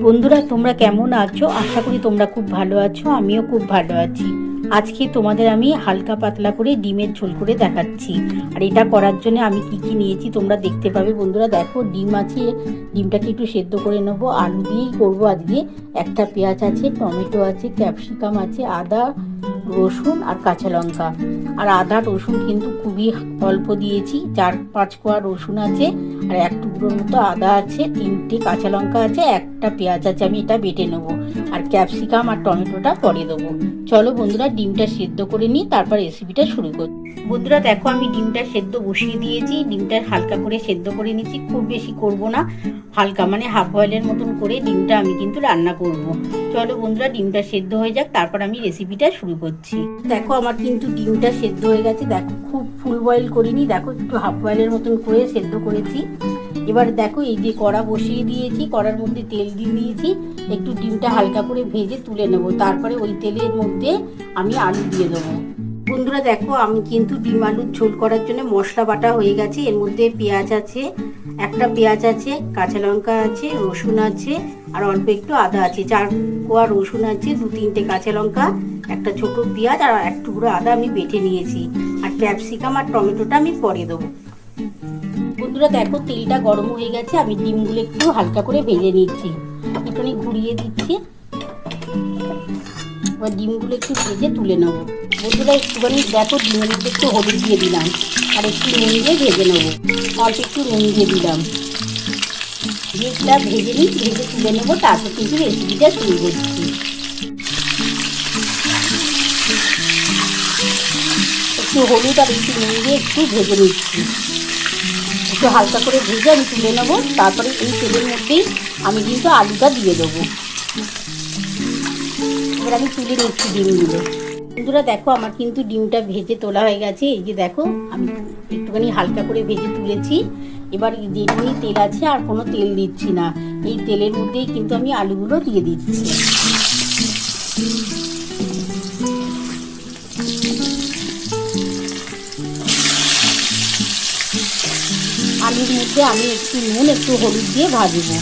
বন্ধুরা, তোমরা কেমন আছো? আশা করি তোমরা খুব ভালো আছো। আমিও খুব ভালো আছি। আজকে তোমাদের আমি হালকা পাতলা করে ডিমের ঝোল করে দেখাচ্ছি। আর এটা করার জন্য আমি কি কি নিয়েছি তোমরা দেখতে পাবে। বন্ধুরা দেখো, ডিম আছে, ডিমটাকে একটু সেদ্ধ করে নেবো। আলু দিয়েই করবো আজকে। একটা পেঁয়াজ আছে, টমেটো আছে, ক্যাপসিকাম আছে, আদা, রসুন আর কাঁচা লঙ্কা। আর আদা রসুন কিন্তু খুবই অল্প দিয়েছি, 4-5 কোয়া রসুন আছে, আর এক টুকরোর মতো আদা আছে, 3টে কাঁচা লঙ্কা আছে, একটা পেঁয়াজ আছে। আমি এটা বেটে নেবো। আর ক্যাপসিকাম আর টমেটোটা পরে দেবো। চলো বন্ধুরা, ডিমটা সেদ্ধ করে নিই, তারপর রেসিপিটা শুরু করি। বন্ধুরা দেখো, আমি ডিমটা সেদ্ধ বসিয়ে দিয়েছি। ডিমটা হালকা করে সেদ্ধ করে নিচ্ছি, খুব বেশি করব না, হালকা মানে হাফ বয়েলের মতন করে ডিমটা আমি কিন্তু রান্না করব। চলো বন্ধুরা, ডিমটা সেদ্ধ হয়ে যাক, তারপর আমি রেসিপিটা শুরু করছি। দেখো, আমার কিন্তু ডিমটা সেদ্ধ হয়ে গেছে। দেখো, খুব ফুল বয়েল করিনি, দেখো একটু হাফ বয়েলের মতন করে সেদ্ধ করেছি। এবার দেখো, এই যে কড়া বসিয়ে দিয়েছি, কড়ার মধ্যে তেল দিয়ে দিয়েছি। একটু ডিমটা হালকা করে ভেজে তুলে নেব, তারপরে ওই তেলের মধ্যে আমি আলু দিয়ে দেবো। বন্ধুরা দেখো, আমি কিন্তু ডিম আলুর ঝোল করার জন্য মশলা বাটা হয়ে গেছে। এর মধ্যে পেঁয়াজ আছে, একটা পেঁয়াজ আছে, কাঁচা লঙ্কা আছে, রসুন আছে, আর অল্প একটু আদা আছে। 4 কোয়া রসুন আছে, 2-3টে কাঁচা লঙ্কা, একটা ছোট পেঁয়াজ আর এক টুকরো আদা আমি বেটে নিয়েছি। আর ক্যাপসিকাম আর টমেটোটা আমি পরে দেবো। বন্ধুরা দেখো, তেলটা গরম হয়ে গেছে। আমি ডিমগুলো একটু হালকা করে ভেজে নিচ্ছি, একটুখানি ঘুরিয়ে দিচ্ছি। এবার ডিমগুলো একটু ভেজে তুলে নেবো। বন্ধুরা একটুখানি দেখো, ডিমের মধ্যে একটু হলুদ দিয়ে দিলাম, আর একটু নুন দিয়ে ভেজে নেবো। অল্প একটু নুন দিয়ে দিলাম, ডিমটা ভেজে নিই, ভেজে তুলে নেবো। তারপর কিন্তু রেসিপিটা শুরু করছি। একটু হলুদ আর একটু নুন দিয়ে একটু ভেজে নিচ্ছি, একটু হালকা করে ভেজে আমি তুলে নেবো। তারপরে এই তেলের মধ্যেই আমি কিন্তু আলুটা দিয়ে দেবো। এবার আমি তুলে নিচ্ছি ডিমগুলো। বন্ধুরা দেখো, আমার কিন্তু ডিমটা ভেজে তোলা হয়ে গেছে। এই যে দেখো, আমি একটুখানি হালকা করে ভেজে তুলেছি। এবার যেটুকুনি তেল আছে, আর কোনো তেল দিচ্ছি না, এই তেলের মধ্যেই কিন্তু আমি আলুগুলো দিয়ে দিচ্ছি। আলুর মধ্যে আমি একটু নুন, একটু হলুদ দিয়ে ভাজবো।